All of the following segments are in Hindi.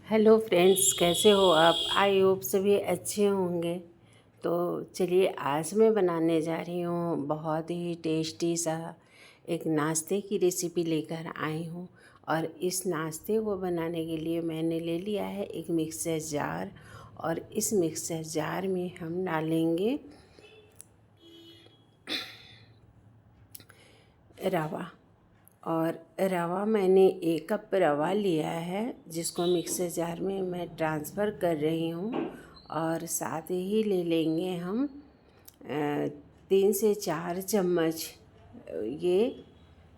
हेलो फ्रेंड्स, कैसे हो आप? आई होप सभी अच्छे होंगे। तो चलिए, आज मैं बनाने जा रही हूँ बहुत ही टेस्टी सा एक नाश्ते की रेसिपी लेकर आई हूँ। और इस नाश्ते को बनाने के लिए मैंने ले लिया है एक मिक्सर जार। और इस मिक्सर जार में हम डालेंगे रवा। और रवा मैंने 1 कप रवा लिया है, जिसको मिक्सर जार में मैं ट्रांसफ़र कर रही हूँ। और साथ ही ले लेंगे हम 3 से 4 चम्मच ये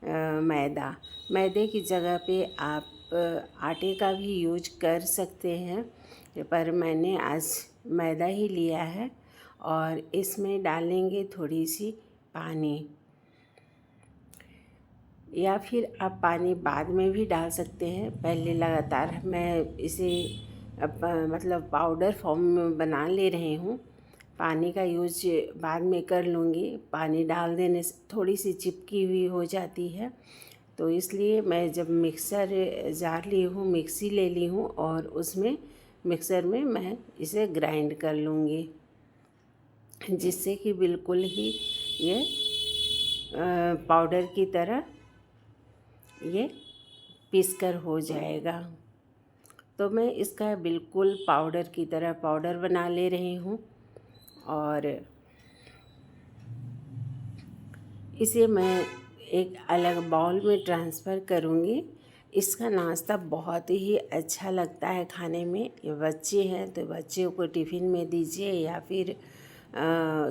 मैदा। मैदे की जगह पे आप आटे का भी यूज कर सकते हैं, पर मैंने आज मैदा ही लिया है। और इसमें डालेंगे थोड़ी सी पानी, या फिर आप पानी बाद में भी डाल सकते हैं। पहले लगातार मैं इसे मतलब पाउडर फॉर्म में बना ले रही हूँ। पानी का यूज बाद में कर लूँगी। पानी डाल देने से थोड़ी सी चिपकी हुई हो जाती है, तो इसलिए मैं जब मिक्सर जार ली हूँ, मिक्सी ले ली हूँ, और उसमें मिक्सर में मैं इसे ग्राइंड कर लूँगी, जिससे कि बिल्कुल ही ये पाउडर की तरह ये पीसकर हो जाएगा। तो मैं इसका बिल्कुल पाउडर की तरह पाउडर बना ले रही हूँ। और इसे मैं एक अलग बाउल में ट्रांसफ़र करूँगी। इसका नाश्ता बहुत ही अच्छा लगता है खाने में। ये बच्चे हैं तो बच्चों को टिफ़िन में दीजिए, या फिर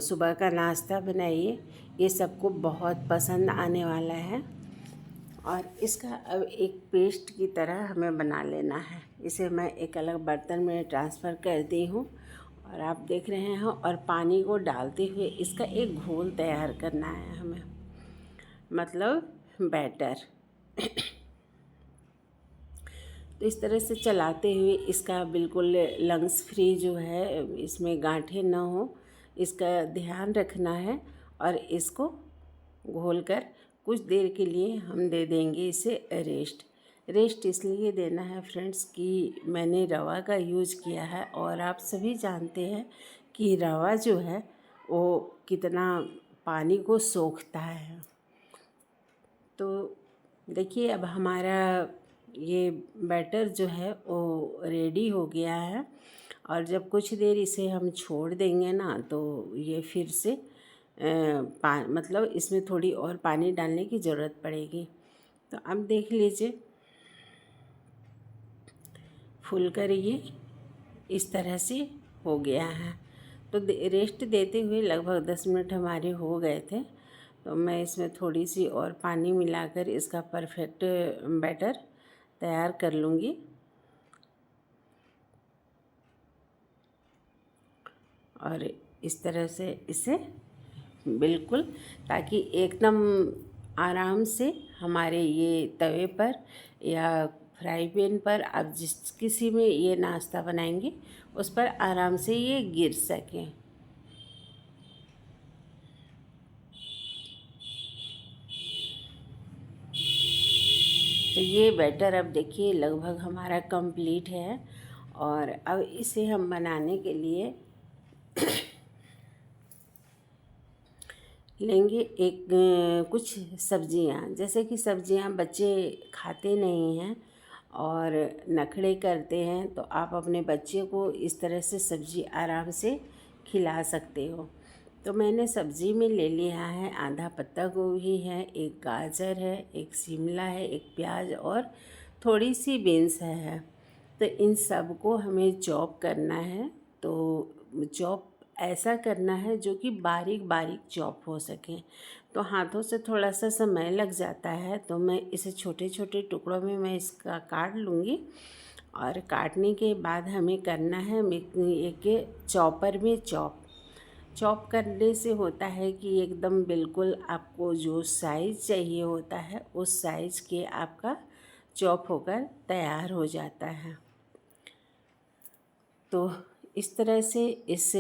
सुबह का नाश्ता बनाइए। ये सबको बहुत पसंद आने वाला है। और इसका अब एक पेस्ट की तरह हमें बना लेना है। इसे मैं एक अलग बर्तन में ट्रांसफ़र कर दी हूँ, और आप देख रहे हैं। और पानी को डालते हुए इसका एक घोल तैयार करना है हमें, मतलब बैटर। तो इस तरह से चलाते हुए इसका बिल्कुल लंग्स फ्री जो है, इसमें गांठें ना हो, इसका ध्यान रखना है। और इसको घोलकर कुछ देर के लिए हम दे देंगे इसे रेस्ट इसलिए देना है फ्रेंड्स कि मैंने रवा का यूज़ किया है, और आप सभी जानते हैं कि रवा जो है वो कितना पानी को सोखता है। तो देखिए, अब हमारा ये बैटर जो है वो रेडी हो गया है। और जब कुछ देर इसे हम छोड़ देंगे ना, तो ये फिर से मतलब इसमें थोड़ी और पानी डालने की ज़रूरत पड़ेगी। तो अब देख लीजिए, फुल कर ये इस तरह से हो गया है। तो रेस्ट देते हुए लगभग 10 मिनट हमारे हो गए थे। तो मैं इसमें थोड़ी सी और पानी मिलाकर इसका परफेक्ट बैटर तैयार कर लूँगी। और इस तरह से इसे बिल्कुल, ताकि एकदम आराम से हमारे ये तवे पर या फ्राई पैन पर, आप जिस किसी में ये नाश्ता बनाएंगे उस पर आराम से ये गिर सके। तो ये बैटर अब देखिए लगभग हमारा कंप्लीट है। और अब इसे हम बनाने के लिए लेंगे एक कुछ सब्जियां। जैसे कि सब्जियां बच्चे खाते नहीं हैं और नखरे करते हैं, तो आप अपने बच्चे को इस तरह से सब्ज़ी आराम से खिला सकते हो। तो मैंने सब्ज़ी में ले लिया है आधा पत्ता गोभी है, एक गाजर है, एक शिमला है, एक प्याज और थोड़ी सी बीन्स है। तो इन सब को हमें चॉप करना है। तो चॉप ऐसा करना है जो कि बारीक बारीक चॉप हो सके। तो हाथों से थोड़ा सा समय लग जाता है, तो मैं इसे छोटे छोटे टुकड़ों में मैं इसका काट लूँगी। और काटने के बाद हमें करना है एक चॉपर में चॉप करने से होता है कि एकदम बिल्कुल आपको जो साइज़ चाहिए होता है उस साइज़ के आपका चॉप होकर तैयार हो जाता है। तो इस तरह से इस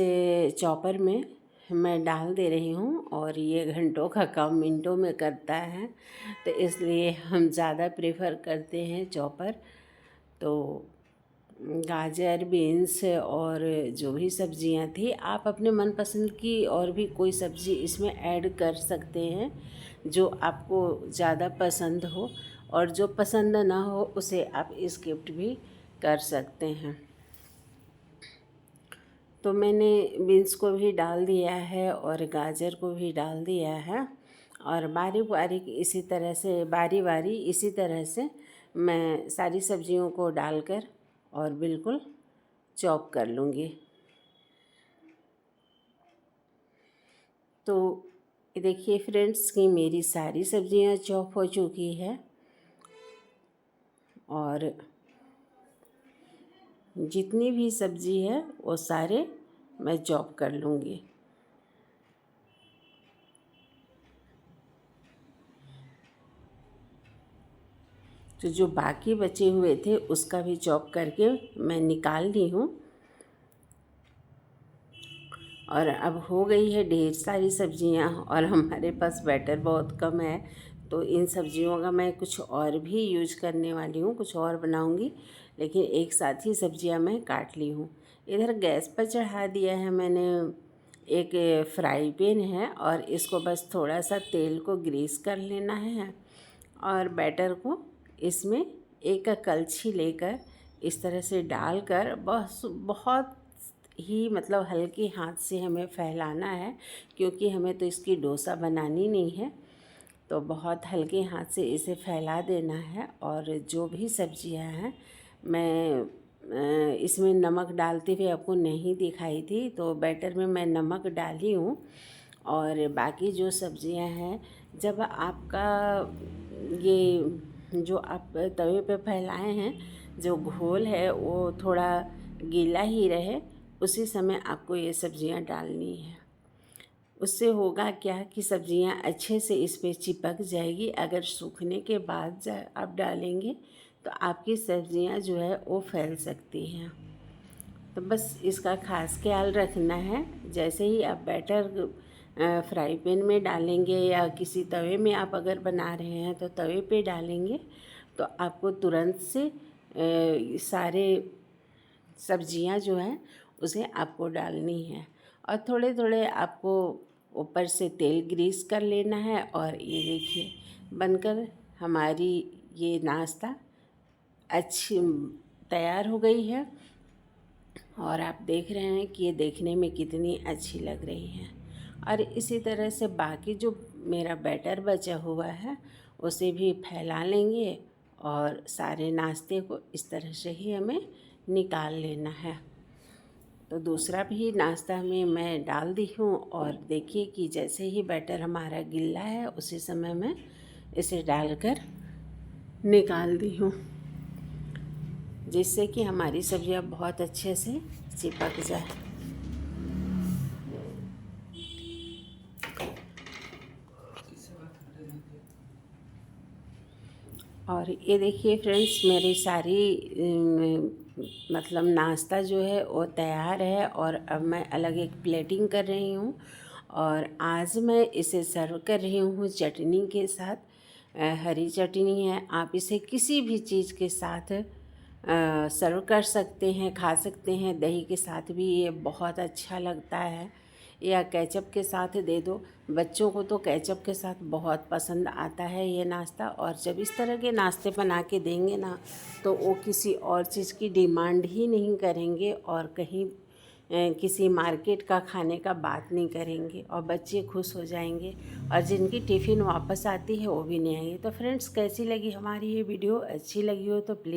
चॉपर में मैं डाल दे रही हूँ, और ये घंटों का काम मिनटों में करता है, तो इसलिए हम ज़्यादा प्रेफर करते हैं चॉपर। तो गाजर, बीन्स और जो भी सब्जियां थी, आप अपने मनपसंद की और भी कोई सब्ज़ी इसमें ऐड कर सकते हैं जो आपको ज़्यादा पसंद हो, और जो पसंद ना हो उसे आप स्किप भी कर सकते हैं। तो मैंने बीन्स को भी डाल दिया है और गाजर को भी डाल दिया है, और बारीक बारीक इसी तरह से बारी बारी इसी तरह से मैं सारी सब्जियों को डालकर और बिल्कुल चॉप कर लूँगी। तो देखिए फ्रेंड्स कि मेरी सारी सब्जियां चॉप हो चुकी है, और जितनी भी सब्ज़ी है वो सारे मैं चॉप कर लूँगी। तो जो बाकी बचे हुए थे उसका भी चॉप करके मैं निकाल ली हूँ। और अब हो गई है ढेर सारी सब्जियां, और हमारे पास बैटर बहुत कम है, तो इन सब्जियों का मैं कुछ और भी यूज करने वाली हूँ, कुछ और बनाऊँगी, लेकिन एक साथ ही सब्जियां मैं काट ली हूँ। इधर गैस पर चढ़ा दिया है मैंने एक फ्राई पैन है, और इसको बस थोड़ा सा तेल को ग्रीस कर लेना है, और बैटर को इसमें एक कलछी लेकर इस तरह से डालकर बस बहुत ही मतलब हल्के हाथ से हमें फैलाना है, क्योंकि हमें तो इसकी डोसा बनानी नहीं है। तो बहुत हल्के हाथ से इसे फैला देना है। और जो भी सब्जियां हैं, मैं इसमें नमक डालते हुए आपको नहीं दिखाई थी, तो बैटर में मैं नमक डाली हूँ। और बाकी जो सब्जियां हैं, जब आपका ये जो आप तवे पे फैलाए हैं जो घोल है वो थोड़ा गीला ही रहे, उसी समय आपको ये सब्जियां डालनी है। उससे होगा क्या कि सब्जियां अच्छे से इस पे चिपक जाएगी। अगर सूखने के बाद आप डालेंगे तो आपकी सब्जियां जो है वो फैल सकती हैं। तो बस इसका खास ख्याल रखना है। जैसे ही आप बैटर फ्राई पैन में डालेंगे या किसी तवे में आप अगर बना रहे हैं तो तवे पे डालेंगे, तो आपको तुरंत से सारे सब्जियां जो हैं उसे आपको डालनी है, और थोड़े थोड़े आपको ऊपर से तेल ग्रीस कर लेना है। और ये देखिए बनकर हमारी ये नाश्ता अच्छी तैयार हो गई है, और आप देख रहे हैं कि ये देखने में कितनी अच्छी लग रही है। और इसी तरह से बाकी जो मेरा बैटर बचा हुआ है उसे भी फैला लेंगे, और सारे नाश्ते को इस तरह से ही हमें निकाल लेना है। तो दूसरा भी नाश्ता में मैं डाल दी हूँ, और देखिए कि जैसे ही बैटर हमारा गिल्ला है उसी समय मैं इसे डालकर निकाल दी हूँ, जिससे कि हमारी सब्जियाँ बहुत अच्छे से चिपक जाए। और ये देखिए फ्रेंड्स मेरी सारी मतलब नाश्ता जो है वो तैयार है, और अब मैं अलग एक प्लेटिंग कर रही हूँ, और आज मैं इसे सर्व कर रही हूँ चटनी के साथ। हरी चटनी है, आप इसे किसी भी चीज़ के साथ सर्व कर सकते हैं, खा सकते हैं। दही के साथ भी ये बहुत अच्छा लगता है, या केचप के साथ दे दो। बच्चों को तो केचप के साथ बहुत पसंद आता है ये नाश्ता, और जब इस तरह के नाश्ते बना के देंगे ना तो वो किसी और चीज़ की डिमांड ही नहीं करेंगे, और कहीं किसी मार्केट का खाने का बात नहीं करेंगे, और बच्चे खुश हो जाएंगे, और जिनकी टिफ़िन वापस आती है वो भी नहीं आएंगे। तो फ्रेंड्स कैसी लगी हमारी ये वीडियो? अच्छी लगी हो तो प्लीज़